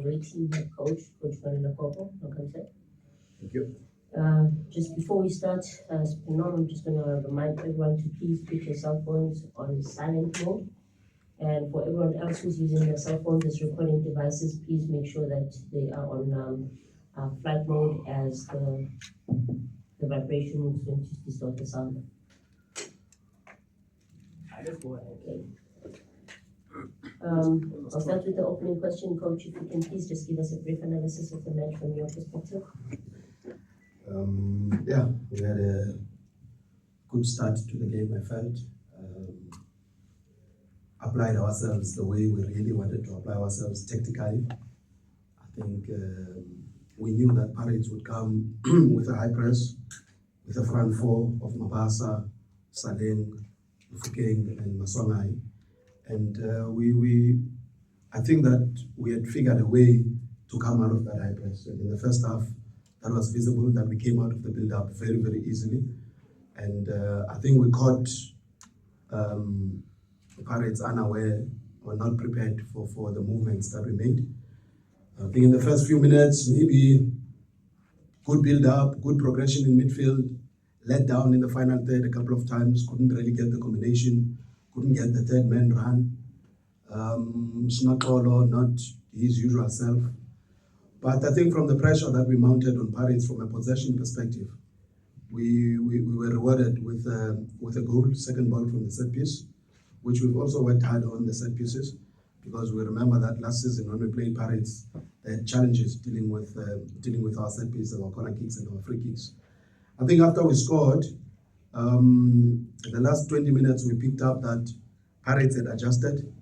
great team head coach, Coach Kwanele Kopo. Welcome, sir. Thank you. Just before we start, as per normal, I'm just going to remind everyone to please put your cell phones on silent mode. And for everyone else who's using their cell phones as recording devices, please make sure that they are on flight mode, as the vibration is going to distort the sound. Okay. I'll start with the opening question, Coach. If you can please just give us a brief analysis of the match from your perspective. We had a good start to the game, I felt. Applied ourselves the way we really wanted to apply ourselves tactically. I think we knew that Pirates would come with a high press, with a front four of Mabasa, Saleng, Mufokeng, and Maswangai. And I think that we had figured a way to come out of that high press. And in the first half, that was visible, that we came out of the build-up very, very easily. And I think we caught the Pirates unaware or not prepared for the movements that we made. I think in the first few minutes, maybe good build-up, good progression in midfield, let down in the final third a couple of times, couldn't really get the combination, couldn't get the third man run. Snakolo, not his usual self. But I think from the pressure that we mounted on Pirates from a possession perspective, we were rewarded with a goal, second ball from the set piece, which we've also worked hard on the set pieces, because we remember that last season when we played Pirates, they had challenges dealing with our set pieces, our corner kicks and our free kicks. I think after we scored, the last 20 minutes we picked up that Pirates had adjusted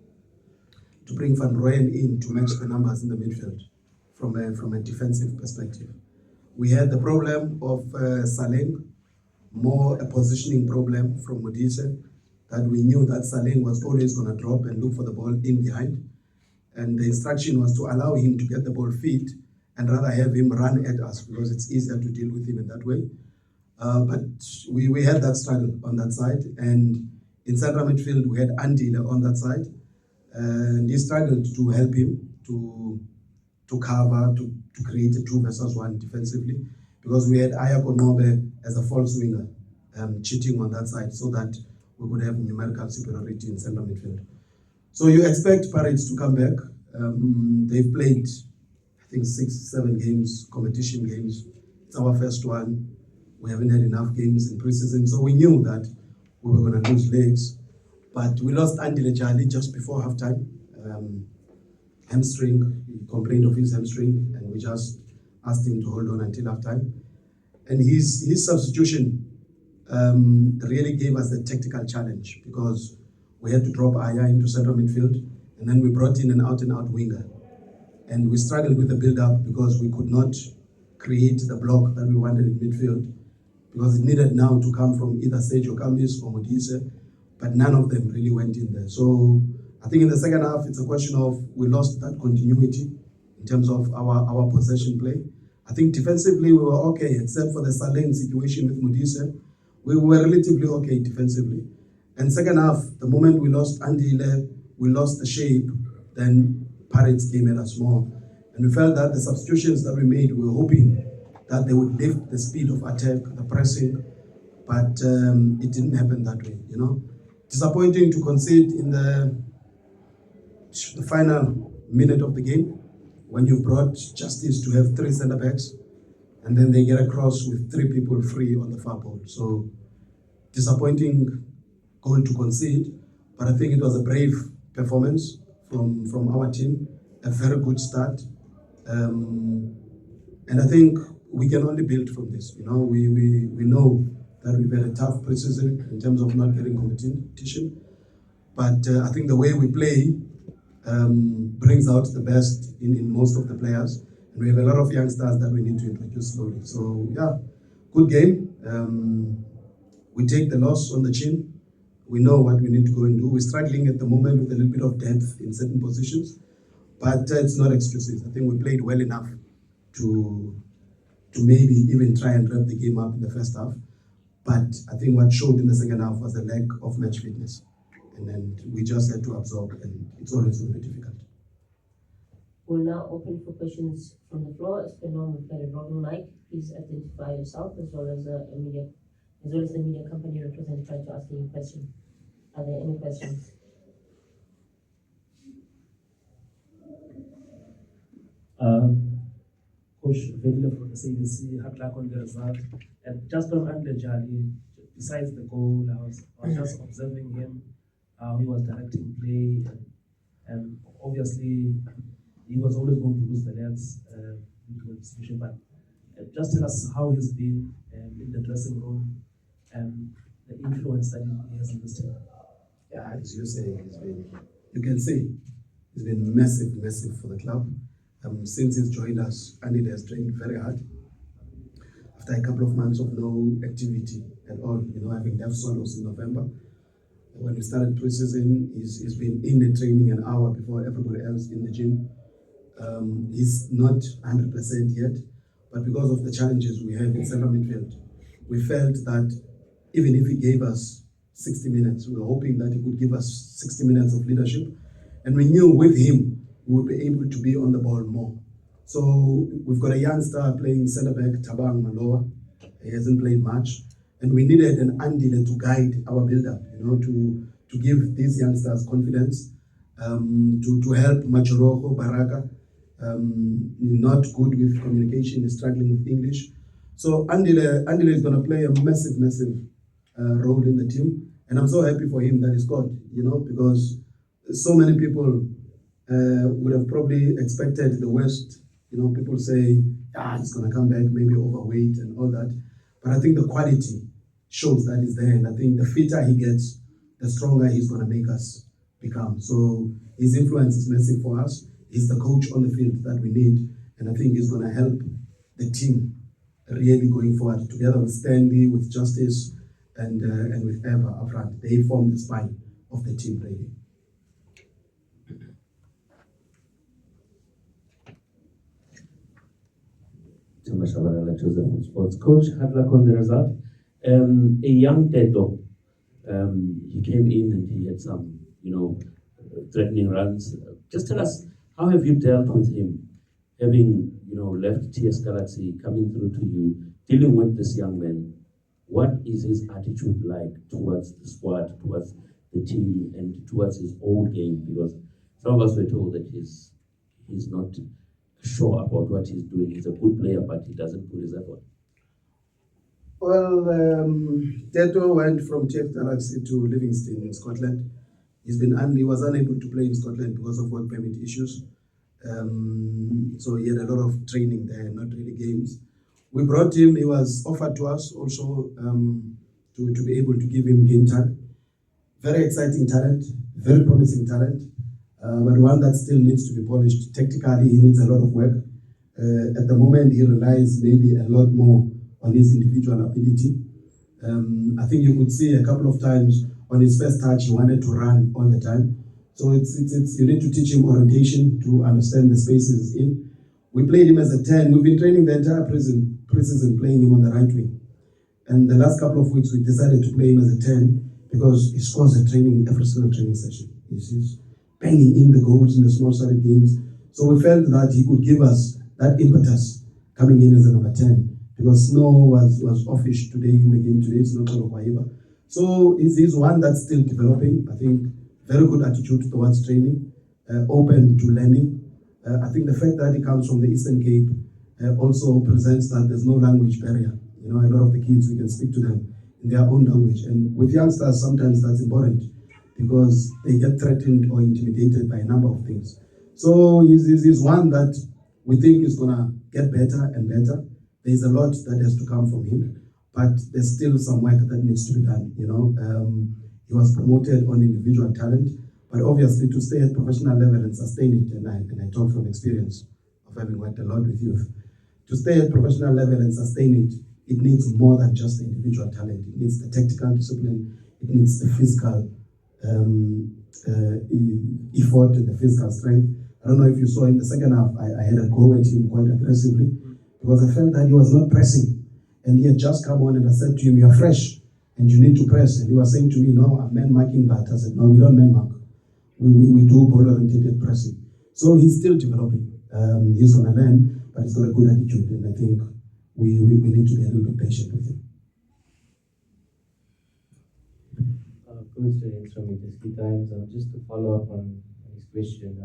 to bring Van Rooyen in to match the numbers in the midfield from a defensive perspective. We had the problem of Saleng, more a positioning problem from Modise, that we knew that Saleng was always going to drop and look for the ball in behind. And the instruction was to allow him to get the ball fit and rather have him run at us, because it's easier to deal with him in that way. But we had that struggle on that side. And in central midfield, we had Andile on that side. And he struggled to help him to cover, to create a 2 versus 1 defensively, because we had Ayako Nobe as a false winger, cheating on that side, so that we would have numerical superiority in central midfield. So you expect Pirates to come back. They've played, I think, 6-7 games, competition games. It's our first one. We haven't had enough games in preseason, so we knew that we were going to lose legs. But we lost Andile Jali just before halftime. Hamstring, he complained of his hamstring, and we just asked him to hold on until halftime. And his substitution really gave us a tactical challenge, because we had to drop Aya into central midfield, and then we brought in an out-and-out winger. And we struggled with the build-up because we could not create the block that we wanted in midfield, because it needed now to come from either Sergio Camis or Modise, but none of them really went in there. So I think in the second half, it's a question of we lost that continuity in terms of our possession play. I think defensively we were okay, except for the Saleng situation with Modise. We were relatively okay defensively. And second half, the moment we lost Andile, we lost the shape, then Pirates came at us more. And we felt that the substitutions that we made, we were hoping that they would lift the speed of attack, the pressing, but it didn't happen that way, you know. Disappointing to concede in the final minute of the game, when you brought Justice to have 3 centre backs, and then they get across with 3 people free on the far post. So disappointing goal to concede, but I think it was a brave performance from our team, a very good start. And I think we can only build from this. You know, we know that we've had a tough preseason in terms of not getting competition, but I think the way we play brings out the best in most of the players, and we have a lot of youngsters that we need to introduce slowly. So yeah, good game. We take the loss on the chin. We know what we need to go and do. We're struggling at the moment with a little bit of depth in certain positions, but it's not excuses. I think we played well enough to maybe even try and wrap the game up in the first half. But I think what showed in the second half was a lack of match fitness. And then we just had to absorb, and it's always going to be difficult. We'll now open for questions from the floor. As per norm, we've got a roving mic. Please identify yourself as well as the media company represented trying to ask you a question. Are there any questions? Coach Vedle for the CDC, hard luck on the result. And just on Andre Jali, besides the goal, I was just observing him, how he was directing play, and obviously he was always going to lose the legs into the distribution. But just tell us how he's been in the dressing room and the influence that he has in this team. Yeah, as you say, you can say, he's been massive for the club. Since he's joined us, and he has trained very hard. After a couple of months of no activity at all, having left Swallows in November, when we started pre-season, he's been in the training an hour before everybody else in the gym. He's not 100% yet, but because of the challenges we have in central midfield, we felt that even if he gave us 60 minutes, we were hoping that he could give us 60 minutes of leadership, and we knew with him, we would be able to be on the ball more. So we've got a youngster playing centre back, Tabang Maloa. He hasn't played much. And we needed an Andile to guide our build-up, to give these youngsters confidence, to help Machoroko, Baraka, not good with communication, is struggling with English. So Andile is going to play a massive role in the team. And I'm so happy for him that he scored, because so many people would have probably expected the worst. People say, he's going to come back, maybe overweight and all that. But I think the quality shows that he's there. And I think the fitter he gets, the stronger he's going to make us become. So his influence is massive for us. He's the coach on the field that we need. And I think he's going to help the team really going forward, together with Stanley, with Justice, and with Eva up front. They form the spine of the team, really. Joseph from Sports. Coach, hard luck on the result. A young Teto, he came in and he had some, threatening runs. Just tell us, how have you dealt with him, having, left TS Galaxy, coming through to you, dealing with this young man? What is his attitude like towards the squad, towards the team, and towards his own game? Because some of us were told that he's not sure about what he's doing. He's a good player, but he doesn't put his effort. Well, Teto went from TF Galaxy to Livingston in Scotland. He was unable to play in Scotland because of work permit issues. So he had a lot of training there, not really games. We brought him. He was offered to us also to be able to give him game time. Very exciting talent, very promising talent. But one that still needs to be polished. Technically, he needs a lot of work. At the moment, he relies maybe a lot more on his individual ability. I think you could see a couple of times on his first touch, he wanted to run all the time. So you need to teach him orientation to understand the spaces in. We played him as a 10. We've been training the entire pre-season playing him on the right wing. And the last couple of weeks, we decided to play him as a 10 because he scores every single training session. He's banging in the goals in the small-sided games. So we felt that he could give us that impetus coming in as a number 10, because Snow was offish today in the game today. It's not Waiba. So he's one that's still developing. I think very good attitude towards training, open to learning. I think the fact that he comes from the Eastern Cape also presents that there's no language barrier. A lot of the kids, we can speak to them in their own language. And with youngsters, sometimes that's important, because they get threatened or intimidated by a number of things. So he's one that we think is going to get better and better. There's a lot that has to come from him, but there's still some work that needs to be done. He was promoted on individual talent, but obviously to stay at professional level and sustain it, and I talk from experience of having worked a lot with youth, to stay at professional level and sustain it, it needs more than just the individual talent. It needs the tactical discipline, it needs the physical effort and the physical strength. I don't know if you saw in the second half, I had a go at him quite aggressively because I felt that he was not pressing. And he had just come on and I said to him, "You're fresh and you need to press." And he was saying to me, "No, I'm man marking that." I said, "No, we don't man mark. We do ball-oriented pressing." So he's still developing. He's going to learn, but he's got a good attitude, and I think we need to be a little bit patient with him. Coach, it's from Italy Times. Just to follow up on his question,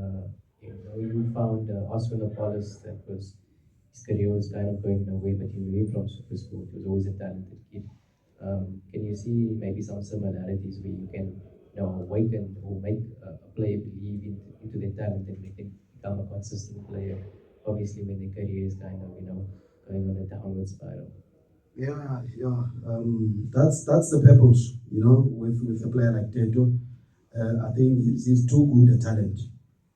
you found Oswald Apollos, that was his career was kind of going away, but he away from super sport. He was always a talented kid. Can you see maybe some similarities where you can, awaken or make a player believe into their talent and make them become a consistent player? Obviously, when their career is kind of, going on a downward spiral. Yeah. That's the purpose, with a player like Teto. I think he's too good a talent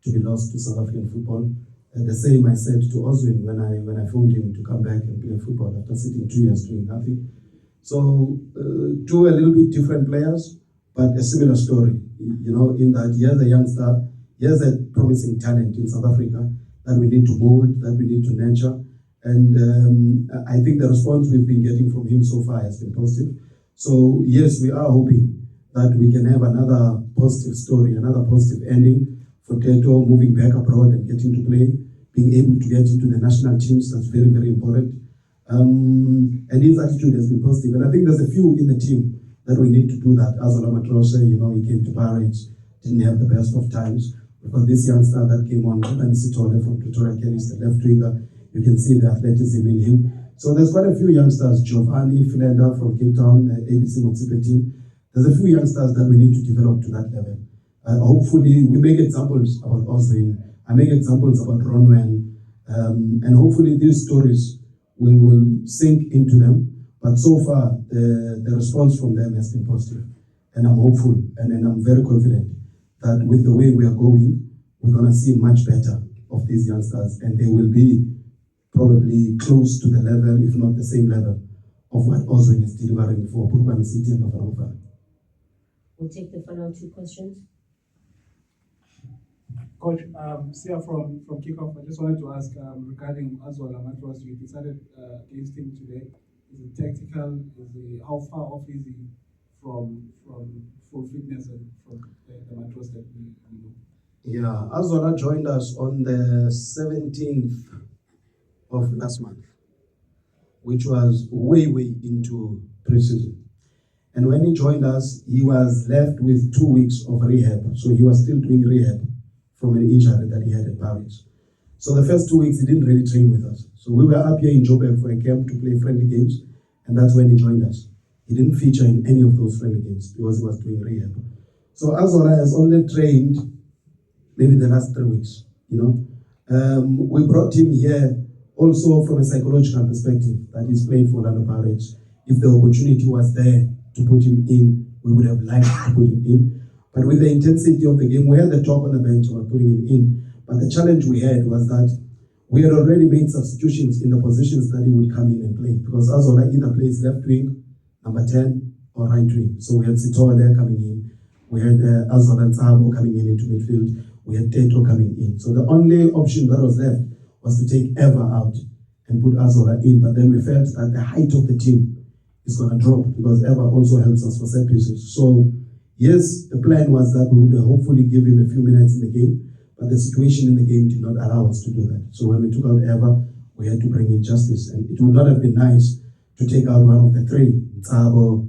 to be lost to South African football. The same I said to Oswin when I phoned him to come back and play football after sitting 2 years doing nothing. So two a little bit different players, but a similar story. In that he has a youngster, he has a promising talent in South Africa that we need to mold, that we need to nurture. And I think the response we've been getting from him so far has been positive. So yes, we are hoping that we can have another positive story, another positive ending for Teto moving back abroad and getting to play, being able to get into the national teams. That's very, very important. And his attitude has been positive. And I think there's a few in the team that we need to do that. Azola Matrose, he came to Paris, didn't have the best of times. We've got this youngster that came on, Chippa from Pretoria Kelly's the left winger. You can see the athleticism in him. So there's quite a few youngsters, Giovanni Philander from Cape Town, ABC Motsipe team. There's a few youngsters that we need to develop to that level. Hopefully, we make examples about Oswin. I make examples about Ronwen. And hopefully these stories will sink into them. But so far, the response from them has been positive. And I'm hopeful, and I'm very confident that with the way we are going, we're going to see much better of these youngsters, and they will be probably close to the level, if not the same level, of what Oswin is delivering for Kwanele City and Bafana. We'll take the final two questions. Coach, Sia from Kickoff, I just wanted to ask regarding Azola Matros. You decided against him today. Is it tactical? How far off is he from full fitness and from the Matros that we know? Yeah, Azola joined us on the 17th of last month, which was way into preseason. And when he joined us, he was left with 2 weeks of rehab. So he was still doing rehab from an injury that he had at Paris. So the first 2 weeks, he didn't really train with us. So we were up here in Joburg for a camp to play friendly games, and that's when he joined us. He didn't feature in any of those friendly games because he was doing rehab. So Azola has only trained maybe the last 3 weeks, We brought him here also from a psychological perspective, that he's playing for Orlando Pirates. If the opportunity was there to put him in, we would have liked to put him in. But with the intensity of the game, we had the talk on the bench about putting him in. But the challenge we had was that we had already made substitutions in the positions that he would come in and play. Because Azola either plays left wing, number 10, or right wing. So we had Sitoa there coming in. We had Azola and Tsabo coming in into midfield. We had Teto coming in. So the only option that was left was to take Eva out and put Azola in. But then we felt that the height of the team is going to drop because Eva also helps us for set pieces. So yes, the plan was that we would hopefully give him a few minutes in the game, but the situation in the game did not allow us to do that. So when we took out Eva, we had to bring in Justice. And it would not have been nice to take out one of the three, Tsabo,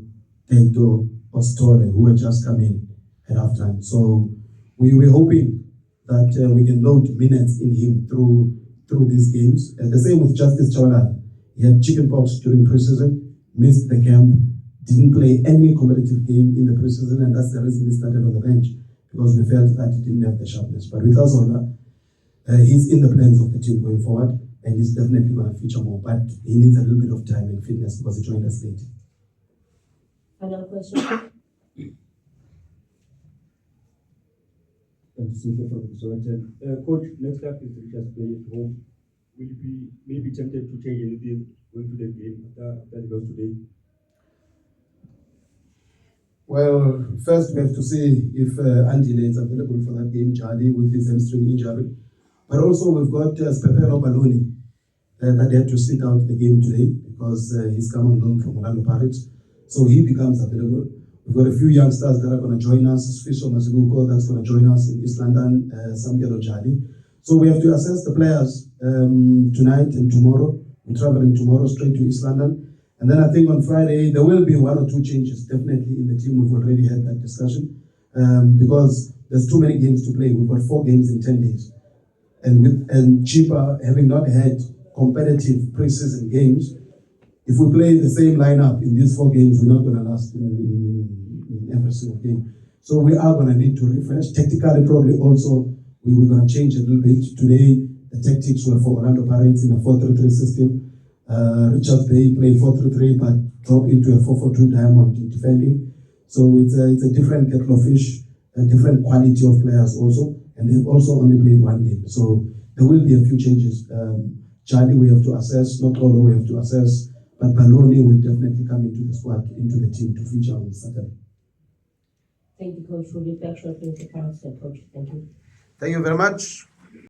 Teto, or Stole, who had just come in at halftime. So we were hoping that we can load minutes in him through these games. The same with Justice Chawala. He had chickenpox during preseason, missed the camp, didn't play any competitive game in the preseason, and that's the reason he started on the bench, because we felt that he didn't have the sharpness. But with Azola, he's in the plans of the team going forward, and he's definitely going to feature more. But he needs a little bit of time and fitness because he joined us late. Final question. Coach, next up is Richard's play at home. Will you be maybe tempted to change anything going to the game after the loss today? Well, first we have to see if Andile is available for that game, Charlie, with his hamstring injury. But also we've got Pepero Baloni that had to sit out the game today because he's come on loan from Orlando Pirates. So he becomes available. We've got a few youngsters that are going to join us. Fiso Mazibuko, that's going to join us in East London, Samgelo Jali. So we have to assess the players tonight and tomorrow. We're traveling tomorrow straight to East London. And then I think on Friday, there will be 1 or 2 changes definitely in the team. We've already had that discussion because there's too many games to play. We've got 4 games in 10 days. And Chippa, having not had competitive pre-season games, if we play the same lineup in these 4 games, we're not going to last in every single game. So we are going to need to refresh. Tactically, probably also, we're going to change a little bit. Today, the tactics were for Orlando Pirates in a 4-3-3 system. Richards Bay played 4-3-3, but dropped into a 4-4-2 diamond in defending. So it's a different kettle of fish, a different quality of players also. And they've also only played 1 game. So there will be a few changes. Charlie, we have to assess. Not all we have to assess. But Baloni will definitely come into the squad, into the team to feature on Saturday. Thank you, Coach, for the reflection of the character, Coach. Thank you. Thank you very much.